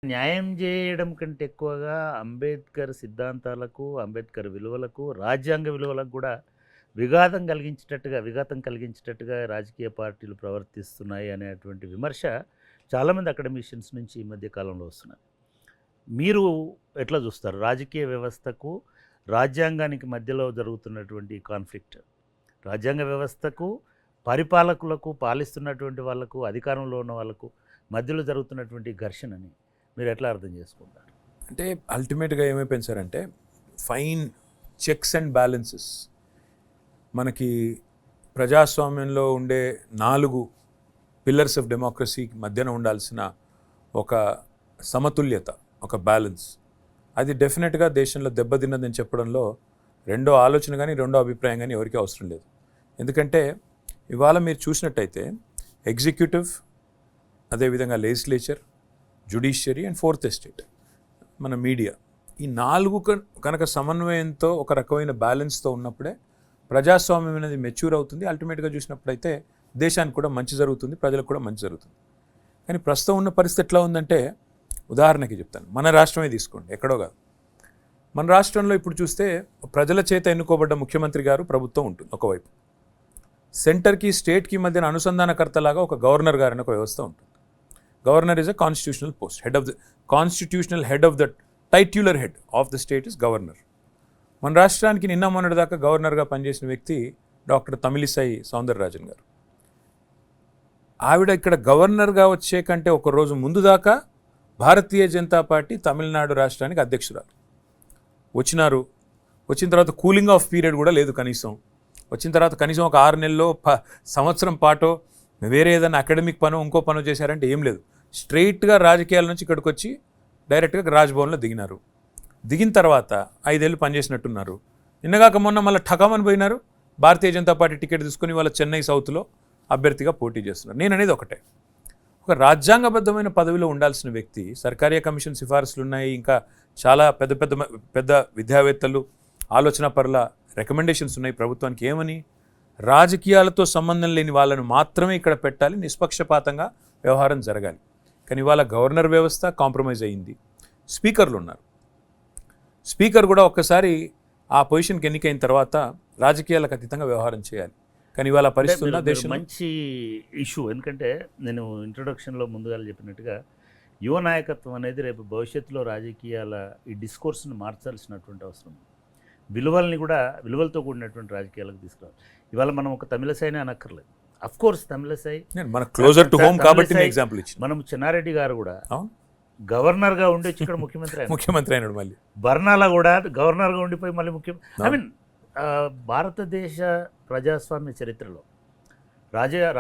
న్యాయం జేయడం కంటే ఎక్కువగా అంబేద్కర్ సిద్ధాంతాలకు, అంబేద్కర్ విలువలకు, రాజ్యాంగ విలువలకు గూడా విఘాతం కలిగించేటట్టుగా రాజకీయ పార్టీలు ప్రవర్తిస్తున్నాయి అనేటువంటి విమర్శ చాలామంది అకాడమిషియన్స్ నుంచి ఈ మధ్య కాలంలో వస్తున్నది. మీరు ఎట్లా చూస్తారు? రాజకీయ వ్యవస్థకు, రాజ్యాంగానికి మధ్యలో జరుగుతున్నటువంటి కాన్ఫ్లిక్ట్, రాజ్యాంగ వ్యవస్థకు, పరిపాలకులకు, పాలిస్తున్నటువంటి వాళ్ళకు, అధికారంలో ఉన్న వాళ్ళకు మధ్యలో జరుగుతున్నటువంటి ఘర్షణని మీరు ఎట్లా అర్థం చేసుకుంటారు? అంటే అల్టిమేట్గా ఏమైపోయింది సార్ అంటే ఫైన్ చెక్స్ అండ్ బ్యాలెన్సెస్ మనకి ప్రజాస్వామ్యంలో ఉండే 4 పిల్లర్స్ ఆఫ్ డెమోక్రసీ మధ్యన ఉండాల్సిన ఒక సమతుల్యత, ఒక బ్యాలెన్స్, అది డెఫినెట్గా దేశంలో దెబ్బతిన్నదని చెప్పడంలో రెండో ఆలోచన కానీ రెండో అభిప్రాయం కానీ ఎవరికీ అవసరం లేదు. ఎందుకంటే ఇవాళ మీరు చూసినట్టయితే ఎగ్జిక్యూటివ్, అదేవిధంగా legislature, judiciary and 4th estate, మన మీడియా, ఈ 4 కనుక సమన్వయంతో ఒక రకమైన బ్యాలెన్స్తో ఉన్నప్పుడే ప్రజాస్వామ్యం అనేది మెచ్యూర్ అవుతుంది. అల్టిమేట్గా చూసినప్పుడైతే దేశానికి కూడా మంచి జరుగుతుంది, ప్రజలకు కూడా మంచి జరుగుతుంది. కానీ ప్రస్తుతం ఉన్న పరిస్థితి ఎట్లా ఉందంటే, ఉదాహరణకి చెప్తాను, మన రాష్ట్రమే తీసుకోండి, ఎక్కడో కాదు. మన రాష్ట్రంలో ఇప్పుడు చూస్తే ప్రజల చేత ఎన్నుకోబడ్డ ముఖ్యమంత్రి గారు ప్రభుత్వం ఉంటుంది ఒకవైపు, సెంటర్కి స్టేట్కి మధ్యన అనుసంధానకర్తలాగా ఒక గవర్నర్ గారు అనే ఒక వ్యవస్థ ఉంటుంది. Governor is a constitutional post. Constitutional head of the titular head of the state is governor. మన రాష్ట్రానికి నిన్న మొన్నటి దాకా గవర్నర్గా పనిచేసిన వ్యక్తి డాక్టర్ తమిళిసై సౌందరరాజన్ గారు. ఆవిడ ఇక్కడ గవర్నర్గా వచ్చే కంటే ఒక రోజు ముందు దాకా భారతీయ జనతా పార్టీ తమిళనాడు రాష్ట్రానికి అధ్యక్షురాలు. వచ్చిన తర్వాత కూలింగ్ ఆఫ్ పీరియడ్ కూడా లేదు కనీసం. వచ్చిన తర్వాత కనీసం ఒక 6 నెలల్లో సంవత్సరం పాటో వేరే ఏదైనా అకాడమిక్ పనో ఇంకో పనో చేశారంటే ఏం లేదు. స్ట్రైట్గా రాజకీయాల నుంచి ఇక్కడికి వచ్చి డైరెక్ట్గా రాజ్భవన్లో దిగినారు. దిగిన తర్వాత 5 ఏళ్ళు పనిచేసినట్టున్నారు. నిన్నగాక మొన్న మళ్ళీ ఠకామని పోయినారు. భారతీయ జనతా పార్టీ టికెట్ తీసుకుని వాళ్ళ చెన్నై సౌత్లో అభ్యర్థిగా పోటీ చేస్తున్నారు. నేను అనేది ఒకటే, ఒక రాజ్యాంగబద్ధమైన పదవిలో ఉండాల్సిన వ్యక్తి, సర్కారీ కమిషన్ సిఫారసులు ఉన్నాయి, ఇంకా చాలా పెద్ద విద్యావేత్తలు, ఆలోచన పరుల రికమెండేషన్స్ ఉన్నాయి ప్రభుత్వానికి. ఏమని? రాజకీయాలతో సంబంధం లేని వాళ్ళను మాత్రమే ఇక్కడ పెట్టాలి, నిష్పక్షపాతంగా వ్యవహారం జరగాలి. కానీ ఇవాళ గవర్నర్ వ్యవస్థ కాంప్రమైజ్ అయ్యింది. స్పీకర్లు ఉన్నారు. స్పీకర్ కూడా ఒక్కసారి ఆ పొజిషన్కి ఎన్నికైన తర్వాత రాజకీయాలకు అతీతంగా వ్యవహారం చేయాలి. కానీ ఇవాళ పరిస్థితుల్లో దేశం మంచి ఇష్యూ. ఎందుకంటే నేను ఇంట్రొడక్షన్లో ముందుగా చెప్పినట్టుగా యువ నాయకత్వం అనేది రేపు భవిష్యత్తులో రాజకీయాల ఈ డిస్కోర్స్ని మార్చాల్సినటువంటి అవసరం, విలువలతో కూడినటువంటి రాజకీయాలకు తీసుకురావాలి. ఇవాళ మనం ఒక తమిళసైనే అనక్కర్లేదు. అఫ్ కోర్స్ తమిళసై మన క్లోజర్ టు హోమ్ కాబట్టి ఎగ్జాంపుల్ ఇచ్చి, మనం చెన్నారెడ్డి గారు కూడా గవర్నర్గా ఉండి వచ్చి ఇక్కడ ముఖ్యమంత్రి అయినాడు. మళ్ళీ బర్నాలా కూడా గవర్నర్గా ఉండిపోయి మళ్ళీ ఐ మీన్ భారతదేశ ప్రజాస్వామ్య చరిత్రలో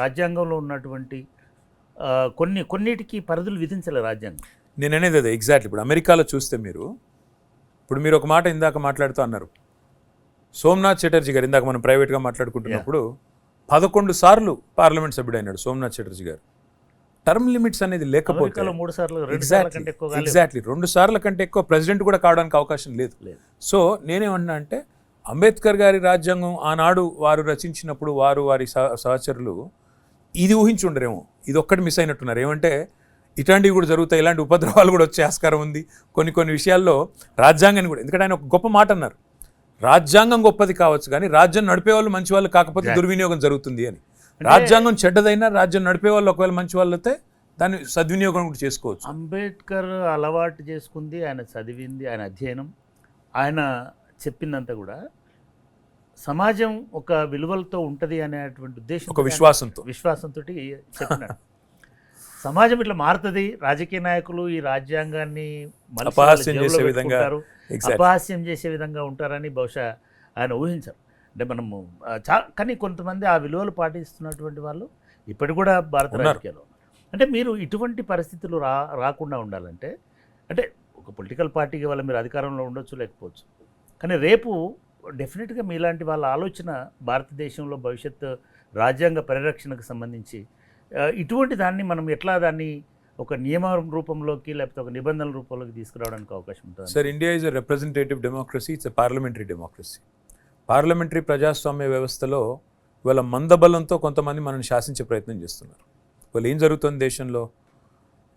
రాజ్యాంగంలో ఉన్నటువంటి కొన్నిటికి పరిధులు విధించలే రాజ్యాంగం. నేను అనేది అదే ఎగ్జాక్ట్లీ. ఇప్పుడు అమెరికాలో చూస్తే మీరు ఒక మాట ఇందాక మాట్లాడుతూ అన్నారు, సోమనాథ్ చటర్జీ గారు, ఇందాక మనం ప్రైవేట్గా మాట్లాడుకుంటున్నప్పుడు 11 సార్లు పార్లమెంట్ సభ్యుడు అయినాడు సోమనాథ్ చటర్జీ గారు. టర్మ్ లిమిట్స్ అనేది లేకపోతే ఎగ్జాక్ట్లీ 2 సార్ల కంటే ఎక్కువ ప్రెసిడెంట్ కూడా కావడానికి అవకాశం లేదు. సో నేనేమన్నా అంటే, అంబేద్కర్ గారి రాజ్యాంగం ఆనాడు వారు రచించినప్పుడు వారి సహచరులు ఇది ఊహించుండరేమో, ఇది ఒక్కటి మిస్ అయినట్టున్నారు. ఏమంటే ఇట్లాంటివి కూడా జరుగుతాయి, ఇలాంటి ఉపద్రవాలు కూడా వచ్చే ఆస్కారం ఉంది కొన్ని విషయాల్లో రాజ్యాంగాన్ని కూడా. ఎందుకంటే ఆయన ఒక గొప్ప మాట అన్నారు, రాజ్యాంగం గొప్పది కావచ్చు కానీ రాజ్యం నడిపే వాళ్ళు మంచి వాళ్ళు కాకపోతే దుర్వినియోగం జరుగుతుంది అని. రాజ్యాంగం చెడ్డదైనా రాజ్యం నడిపే వాళ్ళు ఒకవేళ మంచి వాళ్ళు అయితే దాన్ని సద్వినియోగం కూడా చేసుకోవచ్చు. అంబేద్కర్ అలవాటు చేసుకుంది, ఆయన చదివింది, ఆయన అధ్యయనం, ఆయన చెప్పిందంతా కూడా సమాజం ఒక విలువలతో ఉంటుంది అనేటువంటి ఉద్దేశం, ఒక విశ్వాసంతో చెప్పినాడు. సమాజం ఇట్లా మారుతుంది, రాజకీయ నాయకులు ఈ రాజ్యాంగాన్ని అపహాస్యం చేసే విధంగా ఉంటారని బహుశా ఆయన ఊహించారు. అంటే మనము కానీ కొంతమంది ఆ విలువలు పాటిస్తున్నటువంటి వాళ్ళు ఇప్పటికి కూడా భారత రాజకీయాల్లో ఉన్నారు. అంటే మీరు ఇటువంటి పరిస్థితులు రాకుండా ఉండాలంటే, అంటే ఒక పొలిటికల్ పార్టీకి వల్ల మీరు అధికారంలో ఉండొచ్చు, లేకపోవచ్చు, కానీ రేపు డెఫినెట్గా మీలాంటి వాళ్ళ ఆలోచన భారతదేశంలో భవిష్యత్ రాజ్యాంగ పరిరక్షణకు సంబంధించి ఇటువంటి దాన్ని మనం ఎట్లా దాన్ని ఒక నియమ రూపంలోకి లేకపోతే ఒక నిబంధనల రూపంలోకి తీసుకురావడానికి అవకాశం ఉంటుంది? Sir, India is a representative democracy, it's a parliamentary democracy. Parliamentary ప్రజాస్వామ్య వ్యవస్థలో ఇవాళ మందబలంతో కొంతమంది మనల్ని శాసించే ప్రయత్నం చేస్తున్నారు. వాళ్ళు ఏం జరుగుతుంది దేశంలో?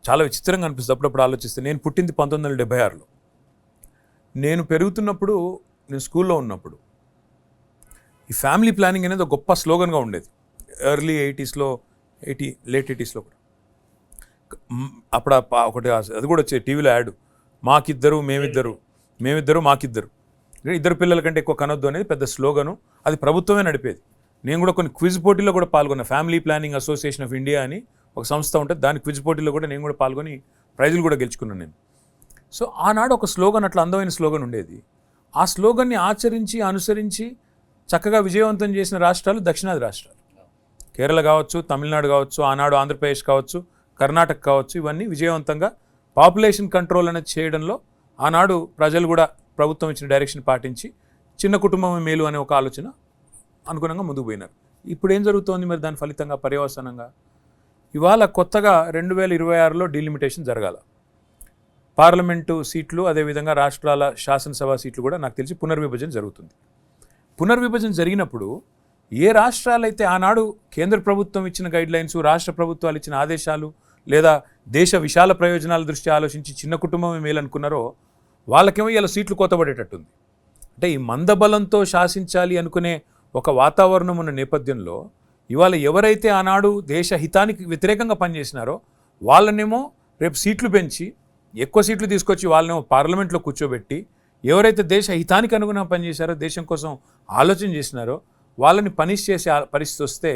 చాలా విచిత్రంగా అనిపిస్తుంది అప్పుడప్పుడు ఆలోచిస్తే. నేను పుట్టింది 1976లో. నేను పెరుగుతున్నప్పుడు, నేను స్కూల్లో ఉన్నప్పుడు ఈ ఫ్యామిలీ ప్లానింగ్ అనేది ఒక గొప్ప స్లోగన్గా ఉండేది. ఎర్లీ 80s, లేట్ 80sలో కూడా. అప్పుడు ఒకటి అది కూడా వచ్చేది టీవీలో యాడ్, మాకిద్దరు మేమిద్దరు మాకిద్దరు, ఇద్దరు పిల్లల కంటే ఎక్కువ కనొద్దు అనేది పెద్ద స్లోగను. అది ప్రభుత్వమే నడిపేది. నేను కూడా కొన్ని క్విజ్ పోటీల్లో కూడా పాల్గొన్నా. Family planning association of India అని ఒక సంస్థ ఉంటుంది, దాని క్విజ్ పోటీల్లో కూడా నేను కూడా పాల్గొని ప్రైజులు కూడా గెలుచుకున్నాను నేను. సో ఆనాడు ఒక స్లోగన్, అట్లా అందమైన స్లోగన్ ఉండేది. ఆ స్లోగన్ని ఆచరించి అనుసరించి చక్కగా విజయవంతం చేసిన రాష్ట్రాలు దక్షిణాది రాష్ట్రాలు. కేరళ కావచ్చు, తమిళనాడు కావచ్చు, ఆనాడు ఆంధ్రప్రదేశ్ కావచ్చు, కర్ణాటక కావచ్చు, ఇవన్నీ విజయవంతంగా పాపులేషన్ కంట్రోల్ అనేది చేయడంలో ఆనాడు ప్రజలు కూడా ప్రభుత్వం ఇచ్చిన డైరెక్షన్ పాటించి చిన్న కుటుంబం మేలు అనే ఒక ఆలోచన అనుగుణంగా ముందుకు పోయినారు. ఇప్పుడు ఏం జరుగుతోంది మరి దాని ఫలితంగా, పర్యవసానంగా? ఇవాళ కొత్తగా 2026లో డీలిమిటేషన్ జరగాల. పార్లమెంటు సీట్లు, అదేవిధంగా రాష్ట్రాల శాసనసభ సీట్లు కూడా నాకు తెలిసి పునర్విభజన జరుగుతుంది. పునర్విభజన జరిగినప్పుడు ఏ రాష్ట్రాలైతే ఆనాడు కేంద్ర ప్రభుత్వం ఇచ్చిన గైడ్లైన్స్, రాష్ట్ర ప్రభుత్వాలు ఇచ్చిన ఆదేశాలు, లేదా దేశ విశాల ప్రయోజనాల దృష్ట్యా ఆలోచించి చిన్న కుటుంబమే మేలనుకున్నారో వాళ్ళకేమో ఇలా సీట్లు కోతబడేటట్టుంది. అంటే ఈ మందబలంతో శాసించాలి అనుకునే ఒక వాతావరణం ఉన్న నేపథ్యంలో ఇవాళ ఎవరైతే ఆనాడు దేశ హితానికి వ్యతిరేకంగా పనిచేసినారో వాళ్ళనేమో రేపు సీట్లు పెంచి ఎక్కువ సీట్లు తీసుకొచ్చి వాళ్ళనేమో పార్లమెంట్లో కూర్చోబెట్టి, ఎవరైతే దేశ హితానికి అనుగుణంగా పనిచేశారో, దేశం కోసం ఆలోచన చేసినారో వాళ్ళని పనిష్ చేసే పరిస్థితి వస్తే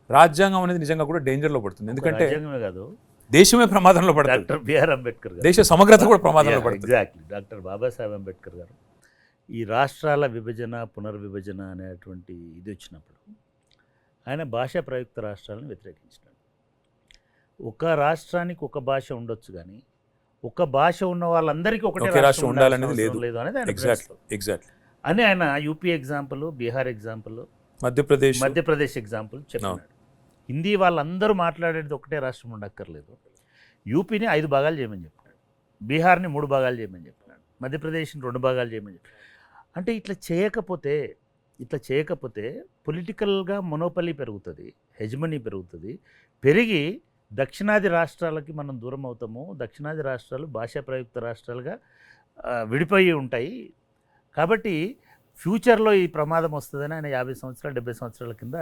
రాజ్యాంగం అనేది నిజంగా కూడా డేంజర్లో పడుతుంది. ఎందుకంటే కాదు, దేశమే ప్రమాదంలో పడుతుంది. డాక్టర్ బిఆర్ అంబేద్కర్ గారు, దేశ సమగ్రత కూడా ప్రమాదంలో పడుతుంది. ఎగ్జాక్ట్లీ. డాక్టర్ బాబాసాహెబ్ అంబేద్కర్ గారు ఈ రాష్ట్రాల విభజన, పునర్విభజన అనేటువంటి ఇది వచ్చినప్పుడు ఆయన భాషా ప్రయుక్త రాష్ట్రాలను వ్యతిరేకించినాడు. ఒక రాష్ట్రానికి ఒక భాష ఉండొచ్చు, కానీ ఒక భాష ఉన్న వాళ్ళందరికీ ఒకటే రాష్ట్రం ఉండాలనేది లేదు అనేది ఆయన ఎగ్జాక్ట్లీ అని ఆయన UP example, Bihar example, Madhya Pradesh example చెప్పినాడు. హిందీ వాళ్ళందరూ మాట్లాడేది ఒకటే రాష్ట్రం ఉండక్కర్లేదు. యూపీని 5 భాగాలు చేయమని చెప్పినాడు, బీహార్ని 3 భాగాలు చేయమని చెప్పినాడు, మధ్యప్రదేశ్ని 2 భాగాలు చేయమని చెప్పినాడు. అంటే ఇట్లా చేయకపోతే పొలిటికల్గా మొనోపలి పెరుగుతుంది, హెజ్మనీ పెరుగుతుంది. పెరిగి దక్షిణాది రాష్ట్రాలకి మనం దూరం అవుతాము. దక్షిణాది రాష్ట్రాలు భాషా ప్రయుక్త రాష్ట్రాలుగా విడిపోయి ఉంటాయి. కాబట్టి ఫ్యూచర్లో ఈ ప్రమాదం వస్తుందని ఆయన 50 సంవత్సరాలు 70 సంవత్సరాల కింద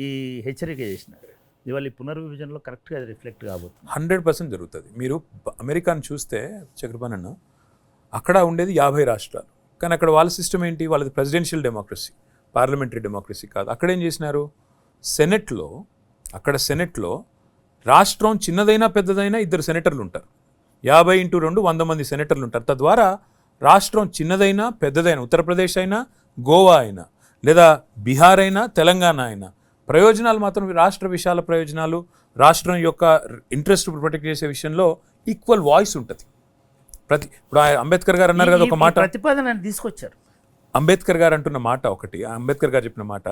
ఈ హెచ్చరిక చేసినారు. ఇవాళ ఈ పునర్విభజనలో కరెక్ట్గా అది రిఫ్లెక్ట్ కాబోతుంది. 100% జరుగుతుంది. మీరు అమెరికాను చూస్తే చక్రపాణి అన్న, అక్కడ ఉండేది 50 రాష్ట్రాలు, కానీ అక్కడ వాళ్ళ సిస్టమ్ ఏంటి? వాళ్ళది ప్రెసిడెన్షియల్ డెమోక్రసీ, పార్లమెంటరీ డెమోక్రసీ కాదు. అక్కడ ఏం చేసినారు? సెనెట్లో రాష్ట్రం చిన్నదైనా పెద్దదైనా 2 సెనేటర్లు ఉంటారు. 50x2 100 మంది సెనేటర్లు ఉంటారు. తద్వారా రాష్ట్రం చిన్నదైనా పెద్దదైనా, ఉత్తరప్రదేశ్ అయినా, గోవా అయినా, లేదా బీహార్ అయినా, తెలంగాణ అయినా, ప్రయోజనాలు మాత్రం రాష్ట్ర విశాల ప్రయోజనాలు, రాష్ట్రం యొక్క ఇంట్రెస్ట్ ప్రొటెక్ట్ చేసే విషయంలో ఈక్వల్ వాయిస్ ఉంటుంది. ఇప్పుడు అంబేద్కర్ గారు అన్నారు కదా ఒక మాట, ప్రతిపాదన తీసుకొచ్చారు. అంబేద్కర్ గారు అంటున్న మాట ఒకటి, అంబేద్కర్ గారు చెప్పిన మాట,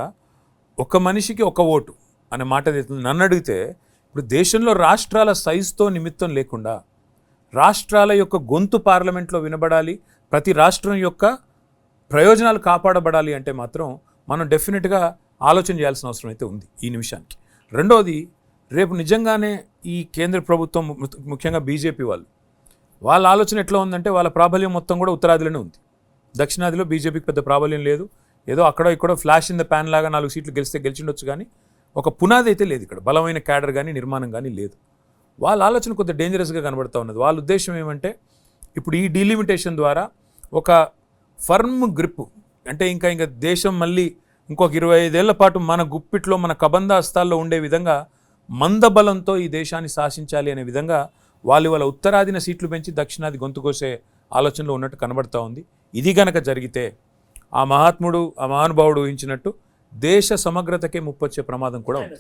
ఒక మనిషికి ఒక ఓటు అనే మాట. నన్ను అడిగితే ఇప్పుడు దేశంలో రాష్ట్రాల సైజుతో నిమిత్తం లేకుండా రాష్ట్రాల యొక్క గొంతు పార్లమెంట్లో వినబడాలి, ప్రతి రాష్ట్రం యొక్క ప్రయోజనాలు కాపాడబడాలి అంటే మాత్రం మనం డెఫినెట్గా ఆలోచన చేయాల్సిన అవసరం అయితే ఉంది ఈ నిమిషానికి. రెండోది, రేపు నిజంగానే ఈ కేంద్ర ప్రభుత్వం, ముఖ్యంగా బీజేపీ వాళ్ళ ఆలోచన ఎట్లా ఉందంటే వాళ్ళ ప్రాబల్యం మొత్తం కూడా ఉత్తరాదిలోనే ఉంది. దక్షిణాదిలో బీజేపీకి పెద్ద ప్రాబల్యం లేదు. ఏదో అక్కడో ఇక్కడో ఫ్లాష్ ఇన్ ద ప్యాన్ లాగా 4 సీట్లు గెలిచిండొచ్చు, కానీ ఒక పునాది అయితే లేదు. ఇక్కడ బలమైన క్యాడర్ కానీ నిర్మాణం కానీ లేదు. వాళ్ళ ఆలోచన కొద్దిగా డేంజరస్గా కనబడుతూ ఉన్నది. వాళ్ళ ఉద్దేశం ఏమంటే ఇప్పుడు ఈ డీలిమిటేషన్ ద్వారా ఒక ఫర్మ్ గ్రిప్, అంటే ఇంకా దేశం మళ్ళీ ఇంకొక 25 ఏళ్ల పాటు మన గుప్పిట్లో, మన కబంధ హస్తాల్లో ఉండే విధంగా మందబలంతో ఈ దేశాన్ని శాసించాలి అనే విధంగా వాళ్ళ ఉత్తరాదిన సీట్లు పెంచి దక్షిణాది గొంతు కోసే ఆలోచనలో ఉన్నట్టు కనబడుతూ ఉంది. ఇది గనక జరిగితే ఆ మహానుభావుడు ఊహించినట్టు దేశ సమగ్రతకే ముప్పొచ్చే ప్రమాదం కూడా ఉంది.